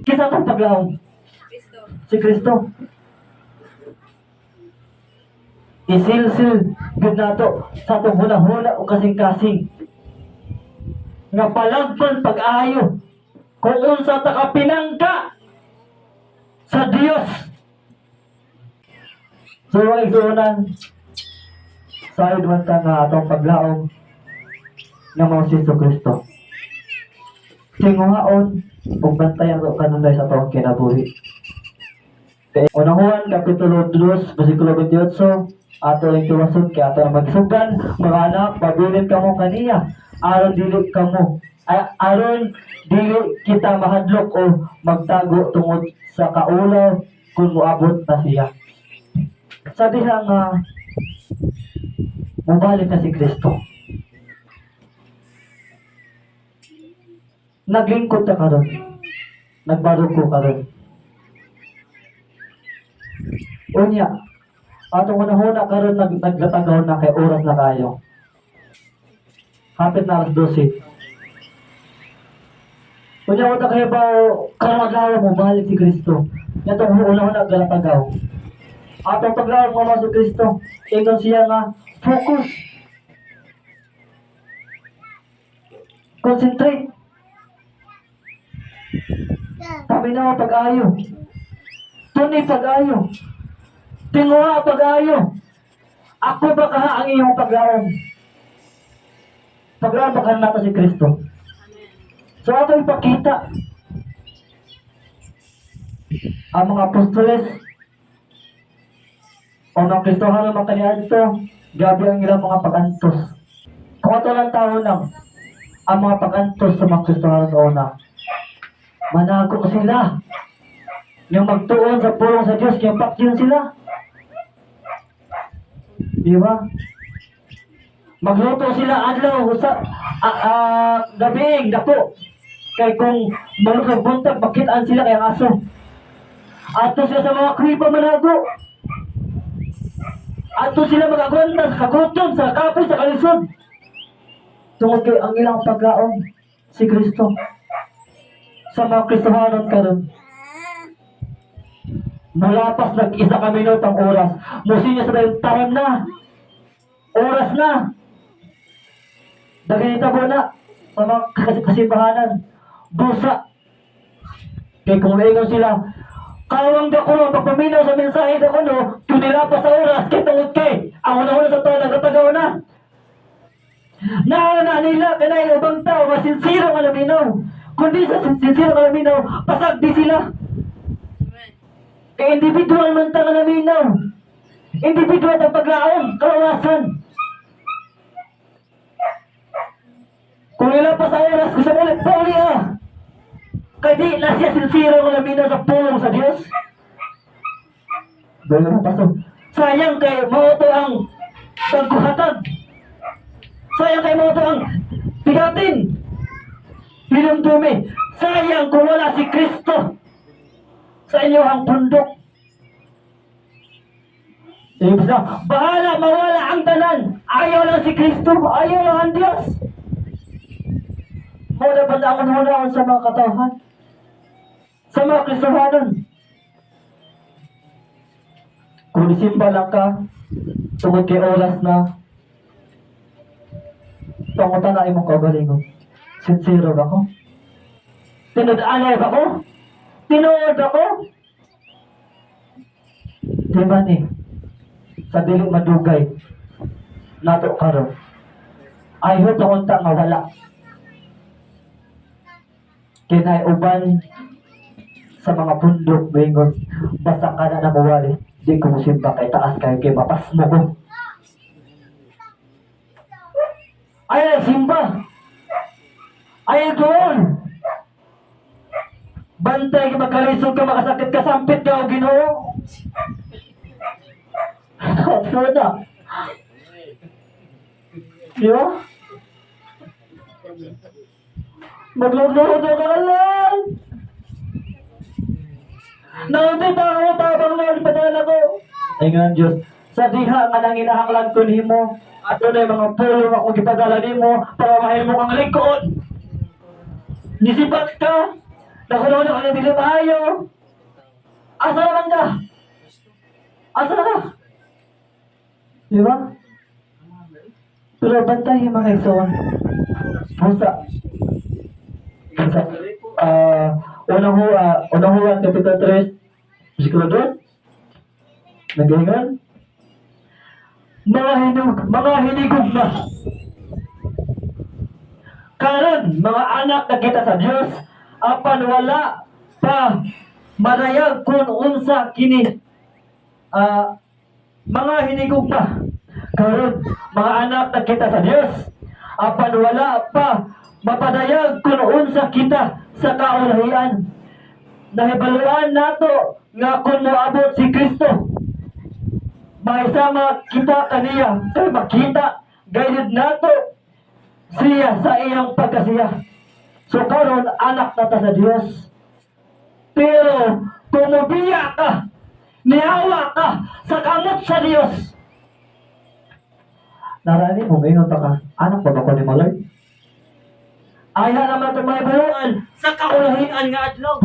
Kisa itong paglaom? Si Kristo. Isilsil gud nato sa itong hula-hula o kasing-kasing. Nga palagpan pag-ayo kung unsa ta ka pinangka sa Dios. So, ay suunan sa idwan ta nga atong paglaom nga mao si Kristo. Tinguhaon ug bantayan ko kanunay sa atong kinabuhi. Unang Juan kapitulo 2 bersikulo 28 ato ang tuwasod kay ato ang magsugan mga anak pabilin kamo kaniya aron dili kamo aron dili kita mahadlok o magtago tungod sa kaulaw kung moabot na siya. Sa diha nga mubalik na si Kristo. Naglingkod ta karon. Nagbarog ko karon. Unya, atong unahuna karon naglatagaw na kay oras na kayo. Hapit na alas 12. Unya wala kayo ba karon adlaw mo balik si Kristo. Yatong unahuna naglatagaw. Atong paglaom mo si Kristo, ingon siya nga focus. Concentrate. Paminaw pag-ayo. Tunay pag-ayo. Tinguha pag-ayo. Ako ba kaha ang iyong paglaom? Paglaom ba kaha nato si Kristo? So ato ipakita ang mga apostoles o mga Kristohano makaniadto, gabi ang ilang mga pag-antos. Kung ato lang tao lang ang mga pag-antos sa mga Kristohano sa una, manago sila. Yung magtuon sa pulong sa Diyos, kaya pakyan sila. Di ba? Magluto sila adlaw sa gabing dako. Kay kung malukag buntag, makitaan sila kay aso. Ato sila sa mga kripa manago. Ato sila magagwanta sa kagutom, sa kapoy, sa kalisod. Tungod kay ang ilang paglaom si Kristo. Sa mga Kristohanon karon. Mulapas nag-isa ka minutang oras. Musinya sa tayong time na. Oras na. Daganita po na. Sa mga kasibahanan. Busa. Kaya kung naingon sila, kawang dakulo, pagpaminaw sa mensahe dakulo, tunilapas sa oras, kaya tungod kay. Ang una-una sa taon, nagkatagaw na. Naana nila, kanay ubang tao, masinsiro ka naminaw. Kundi sa sinsiro ka naminaw, pasag di sila. Kaya individual man tayo naminaw. Individual ang paglaom, kawasan. Kung nila pa sa oras, gusto mo ulit, puli Kaya di na siya sinsiro ng naminaw sa pulong sa Diyos. Doon naman pasok. Sayang kay mauto ang pagkuhatag. Sayang kay mauto ang pigatin. Hinumdumi. Sayang kung wala si Kristo sa inyo ang bundok. Ibig na, bahala mawala ang tanan. Ayaw lang si Kristo, ayaw lang ang Diyos. Muna ba na ako sa mga katawhan? Sa mga Kristohanon. Kung isimba lang ka, tungod kay oras na, pangutan na imong kaugalingon. Sincero ba ko? Tinod-anay ba ko? Tinuod ako? Di ba ni? Sa dili madugay. Nato karon. Ayaw tungunta nga wala. Kinay uban sa mga bundok bingon. Basta ka na mawali. Di ko musimba kay taas kayo kay mapas mo ko. Ayaw simba. Ayaw doon. Bantay ka magkalisod ka, makasakit ka, sampit ka o Ginoo. Ano na? Di ba? Magluluto ka lang. Naunti ako, tabang na ipadala ko. Ay nga Diyos, sa diha nga nang inahanglan ko ni mo, at doon ay mga pulong ako ipadala ni mo, para mahal mo ang likod. Nisipat ka, Nakulong ka na dili maayo. Asa naman ka? Asa na ka? Di ba? Pero bantay yung mga ison. Pusa. Pusa. Unang huwa, Kapital 3, Versikulo 2. Nagalingan? Mga hinigog na. Karon, mga anak na kita sa Dios, apan wala pa marayag kung unsa kini. Mga hinigog na. Karon, mga anak na kita sa Dios, apan wala pa mapadayag kung unsa kita sa kaulahian. Nahibaluan nato nga kung moabot si Kristo, maisama kita kaniya kay makita gayud nato siya sa iyang pagkasiya. So karon anak nata sa Dios. Pero kung mubiya ka, nihawa ka sa kamot sa Dios, narani mo ngayon pa ka, anak pa ba ko ni Malay? Ayaw naman ito may baluan sa kaulahian nga adlaw.